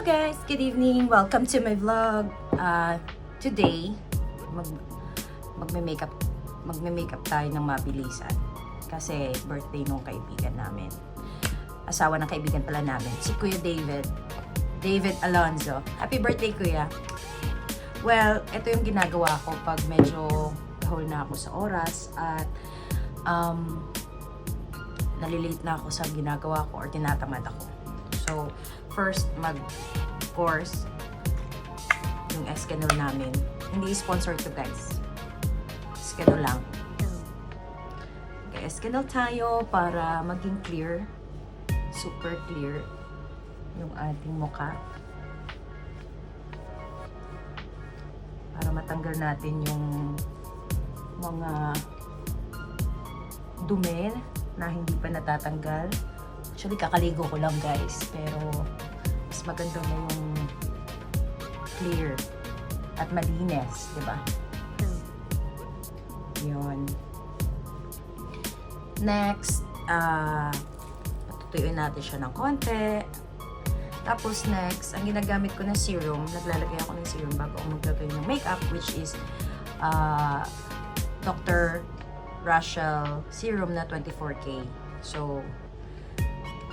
guys! Good evening! Welcome to my vlog. Today, magme-makeup tayo ng mabilisan. Kasi birthday nung kaibigan namin. Asawa ng kaibigan pala namin. Si Kuya David Alonzo. Happy birthday, Kuya! Well, ito yung ginagawa ko pag medyo kahol na ako sa oras at nalilate na ako sa ginagawa ko or tinatamad ako. So, first, mag-course yung Escanol namin. Hindi sponsor to, guys. Escanol lang. Okay, Escanol tayo para maging clear. Super clear yung ating mukha. Para matanggal natin yung mga dumi na hindi pa natatanggal. Actually, kakaligo ko lang, guys. Pero, mas maganda na yung clear at malinis, di ba? Yun. Next, patutuyuin natin siya ng konti. Tapos next, ang ginagamit ko na serum, naglalagay ako ng serum bago ako maglagay ng makeup, which is Dr. Rachel serum na 24K. So,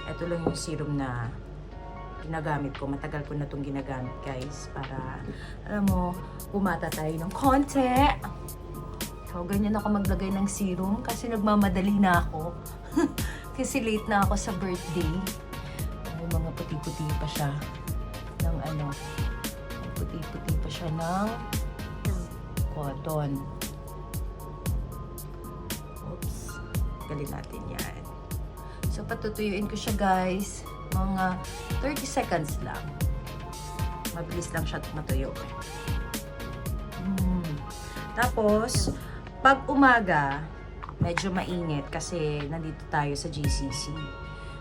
ito lang yung serum na ginagamit ko. Matagal ko na itong ginagamit, guys. Para, alam mo, bumata tayo ng konti. So, ganyan ako maglagay ng serum kasi nagmamadali na ako. Kasi late na ako sa birthday. May mga puti-puti pa siya ng puti-puti pa siya ng cotton. Oops. Galing natin yan. So, patutuyuin ko siya, guys. Mga 30 seconds lang. Mabilis lang siya matuyo. Tapos, pag umaga, medyo mainit kasi nandito tayo sa GCC.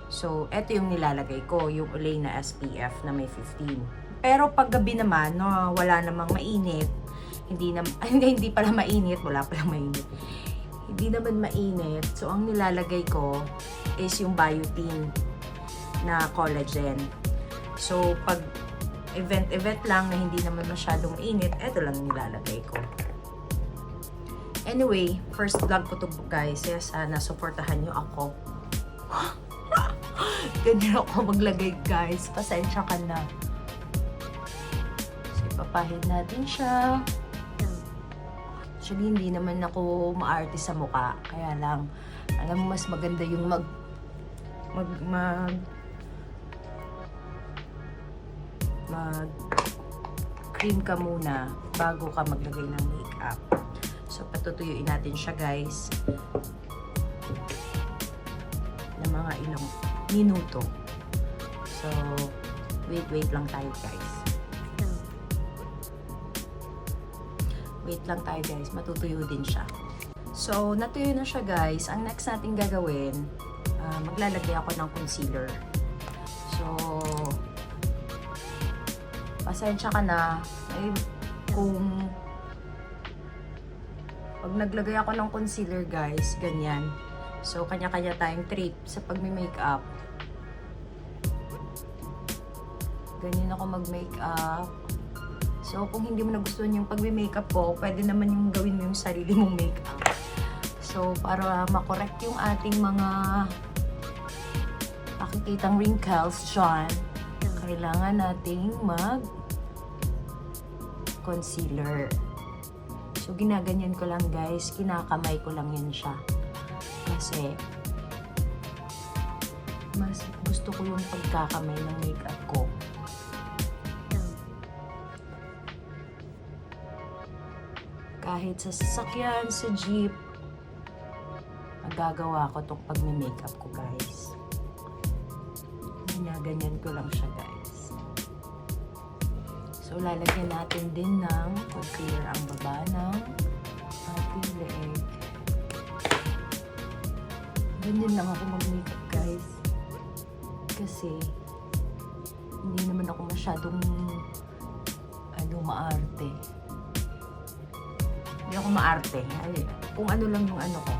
So, eto yung nilalagay ko, yung Olay na SPF na may 15. Pero pag gabi naman, no, wala namang mainit. Hindi pala mainit, wala palang mainit. Hindi naman mainit. So, ang nilalagay ko is yung biotin na collagen. So, pag event lang na hindi naman masyadong init, eto lang nilalagay ko. Anyway, first vlog ko to, guys. Kaya sana supportahan nyo ako. Ganyan ako maglagay, guys. Pasensya ka na. So, ipapahid natin siya. Actually, hindi naman ako maarte sa mukha. Kaya lang, alam mo, mas maganda yung mag-cream ka muna bago ka maglagay ng makeup. So, patutuyuin natin siya, guys, ng mga ilang minuto. So, wait lang tayo, guys. Wait lang tayo, guys. Matutuyo din siya. So, natuyo na siya, guys. Ang next natin gagawin, maglalagay ako ng concealer. So, pasensya ka na. Kung pag naglagay ako ng concealer, guys, ganyan. So, kanya-kanya tayong trip sa pagme-makeup. Ganyan ako mag-makeup. So, kung hindi mo nagustuhan yung pagme-makeup ko, pwede naman yung gawin mo yung sarili mong makeup. So, para makorek yung ating mga makikitang wrinkles dyan, kailangan nating mag-concealer. So, ginaganyan ko lang, guys. Kinakamay ko lang yan siya. Kasi, mas gusto ko yung pagkakamay ng makeup ko. Kahit sa sasakyan, sa jeep, magagawa ko itong pag-makeup ko, guys. Ginaganyan ko lang siya, guys. So, lalagyan natin din ng concealer ang baba ng ating leeg. Ganyan lang ako mag-makeup, guys. Kasi, hindi naman ako masyadong maarte. Hindi ako maarte. Kung ano lang yung ano ko.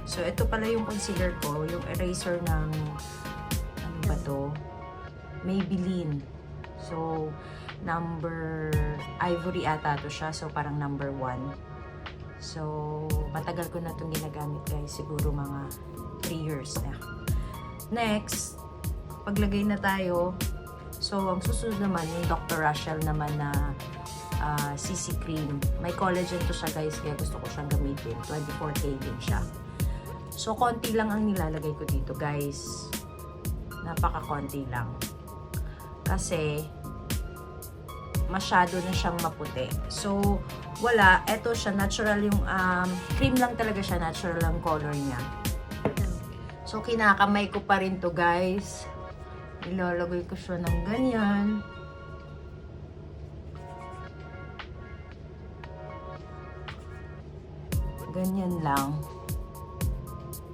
So, ito pala yung concealer ko. Yung eraser ng, ano ba to? Maybelline. So, So, ivory ata to siya. So, parang number 1. So, matagal ko na itong ginagamit guys. Siguro mga 3 years na. Next, paglagay na tayo. So, ang susunod naman, yung Dr. Rachel naman na CC cream. May collagen to siya guys, kaya gusto ko siyang gamitin. 24K din siya. So, konti lang ang nilalagay ko dito guys. Napaka-konti lang. Kasi, masyado na siyang maputi. So, wala. Ito siya, natural yung, cream lang talaga siya, natural ang color niya. So, kinakamay ko pa rin to guys. Ilalagay ko siya ng ganyan. Ganyan lang.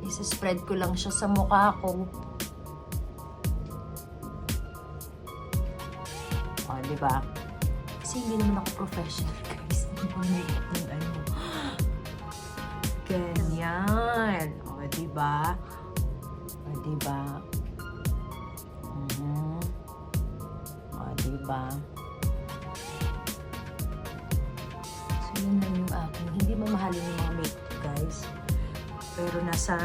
Isa-spread ko lang siya sa mukha ko. O, diba? Kasi hindi naman ako professional, guys. Hindi ko make-up ng ano. Ganyan. O, diba? O, diba? O, diba? So, yun lang yung akin. Hindi mamahalin yung mga make-up, guys. Pero nasa,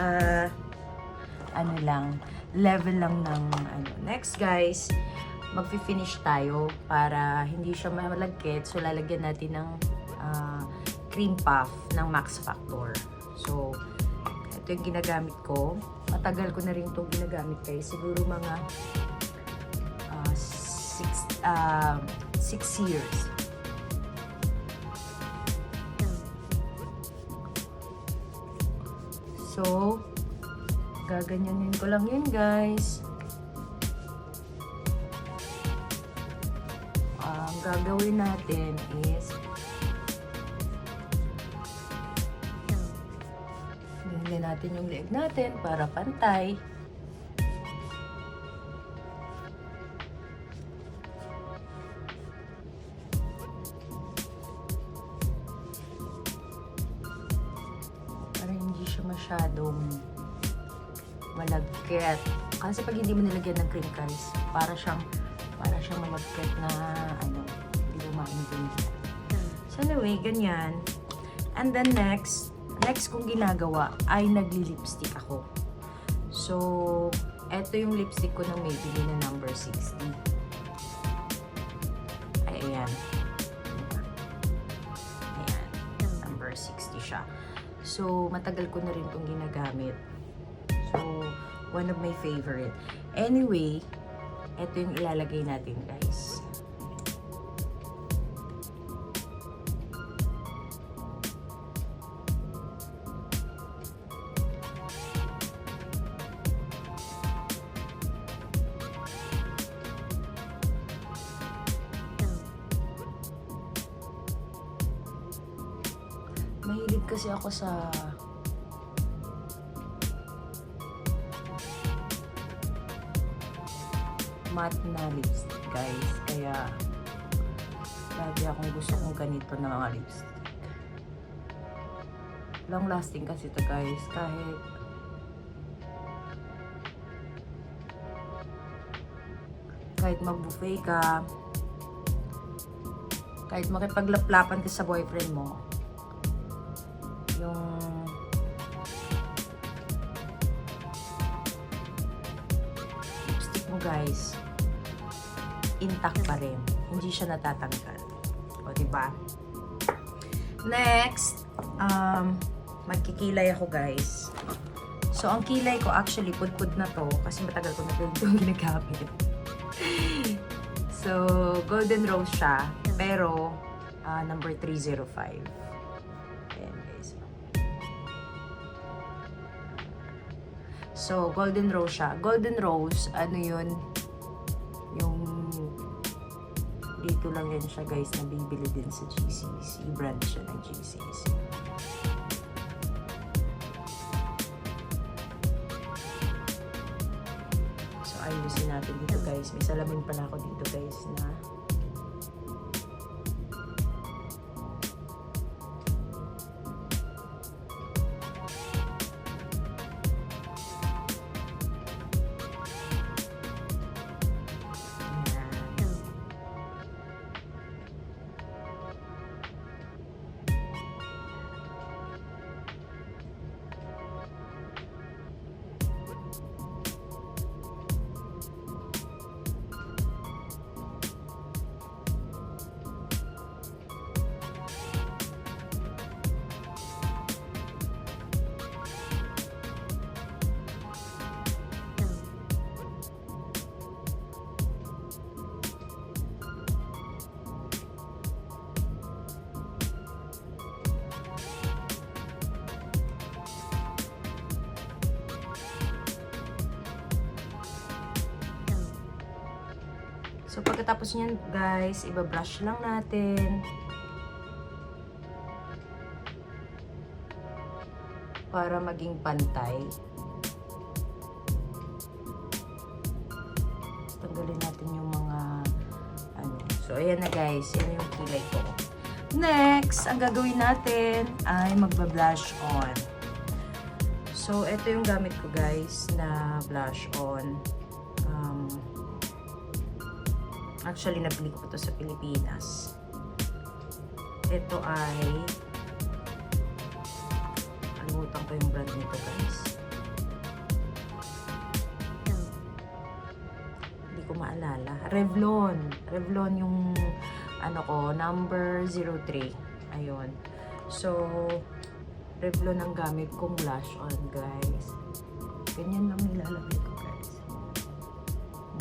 ano lang, level lang ng, ano. Next, guys, magfi-finish tayo para hindi siya malagkit. So, lalagyan natin ng cream puff ng Max Factor. So, ito yung ginagamit ko. Matagal ko na rin itong ginagamit kayo. Siguro mga 6 years. So, gaganyanin ko lang yun, guys. Ang gagawin natin is ganyan natin yung leeg natin para pantay. Para hindi siya masyadong malagkit. Kasi pag hindi mo nilagyan ng cream guys, para siyang malagkit na ano, hindi mo maintindihan. So anyway, ganyan. And then next kong ginagawa ay nagli-lipstick ako. So, eto yung lipstick ko ng Maybelline na number 60. Ay, ayan. Ayan. Number 60 siya. So, matagal ko na rin itong ginagamit. So, one of my favorite. Anyway, eto yung ilalagay natin, guys. Mahilig kasi ako sa matte na lipstick, guys. Kaya lagi akong gusto kong ganito na mga lipstick. Long lasting kasi ito, guys. Kahit mag-buffet ka, kahit makipaglaplapan ka sa boyfriend mo, yung lipstick mo, guys, intact pa rin. Hindi siya natatanggal. O, diba? Next, magkikilay ako, guys. So, ang kilay ko, actually, pudpud na to. Kasi matagal ko na itong ginagamit. So, Golden Rose siya. Pero, number 305. Ayan, guys. So, Golden Rose siya. Golden Rose, ano yun? Yung dito lang yan siya, guys, na bibili din sa GCC. Brand siya ng GCC. So, ayusin natin dito, guys. May salamin pala ako dito, guys, na So, pagkatapos niyan, guys, ibabrush lang natin. Para maging pantay. Tanggalin natin yung mga ano. So, ayan na guys. Yan yung kilay ko. Next, ang gagawin natin ay magba-blush on. So, ito yung gamit ko guys na blush on. Actually, nabili ko ito sa Pilipinas. Ito ay kalimutan ko yung brand nito guys. Hindi ko maalala. Revlon. Revlon yung ano ko, number 03. Ayun. So, Revlon ang gamit kong blush on guys. Ganyan lang nilalagay ko guys.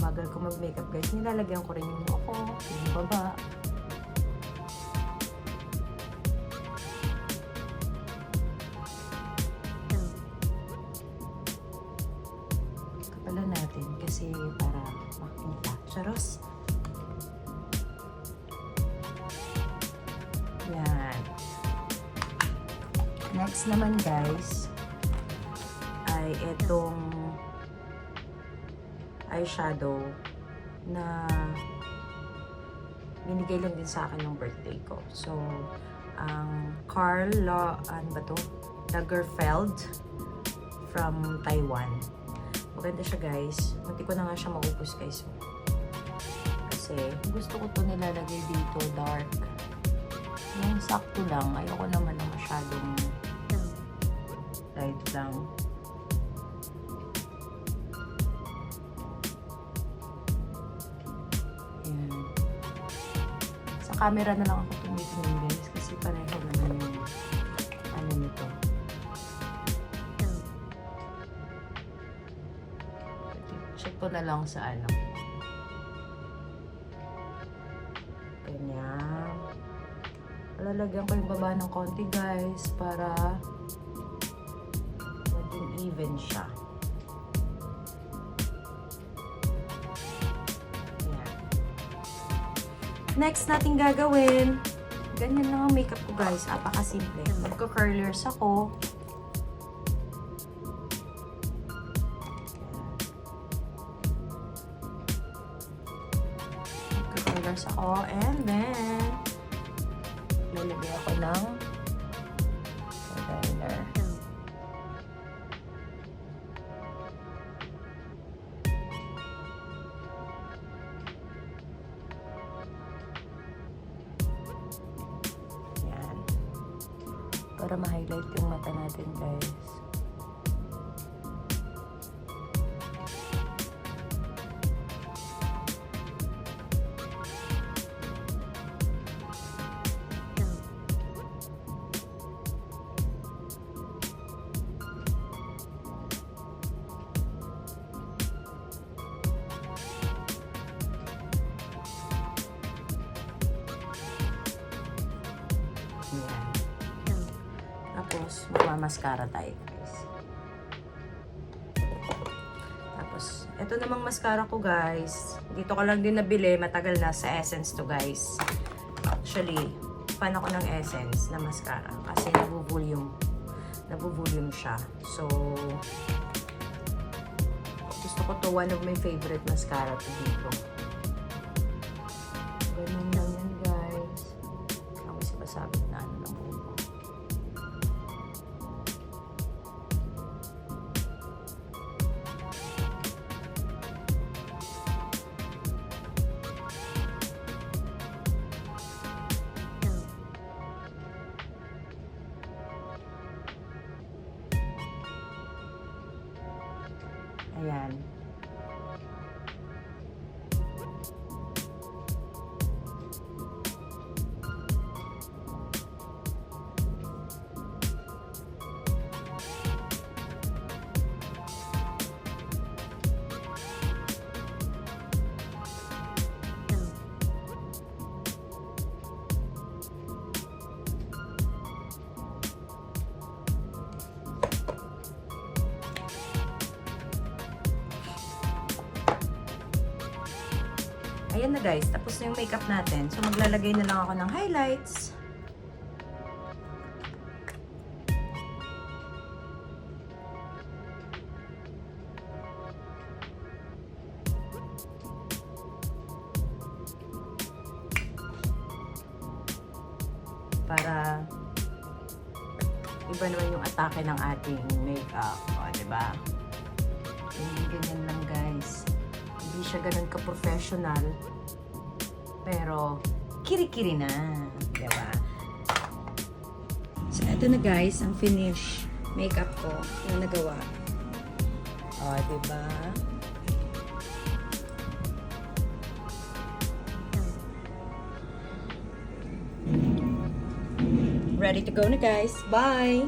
Bagal ko mag-makeup guys. Nilalagyan ko rin yung noko, yung baba. Kapalan natin kasi para makita. Charos. Yan. Next naman guys ay itong eyeshadow na binigay lang din sa akin ng birthday ko. So, ang ano ba to? Lagerfeld from Taiwan. Maganda siya guys. Munti ko na nga siya maubos guys. Kasi gusto ko to nilalagay dito dark. Yung sakto lang. Ayoko naman na masyadong light lang. Ayan. Sa camera na lang ako tumitingin guys. Kasi pareho naman yung ano nito. Check ko na lang sa ano. Ganyan. Lalagyan ko yung baba ng konti guys para maging even siya. Ayan. Next natin gagawin, ganyan lang ang makeup ko guys, apaka-simple. Magka-curlers ako. Magka-curlers ako and then lalagay ako ng eyeliner. Yan. Para ma-highlight yung mata natin guys. Yan. Tapos, magmamaskara tayo guys. Tapos, ito namang mascara ko guys. Dito ko lang din nabili. Matagal na sa Essence to guys. Actually, fan ako ng Essence na mascara. Kasi nabuvolume siya. So, gusto ko to. One of my favorite mascara to dito. Ganun lang yan guys. Ako sabit na ano ng buhok ko. Ayan. ayan na guys, tapos na yung makeup natin. So, maglalagay na lang ako ng highlights. Para iba naman yung atake ng ating makeup. O, diba? Ganyan lang guys. Hindi siya ganun ka-professional. Pero, kiri-kiri na. Diba? So, ito na guys, ang finish makeup ko na nagawa. O, diba? Ready to go na guys. Bye!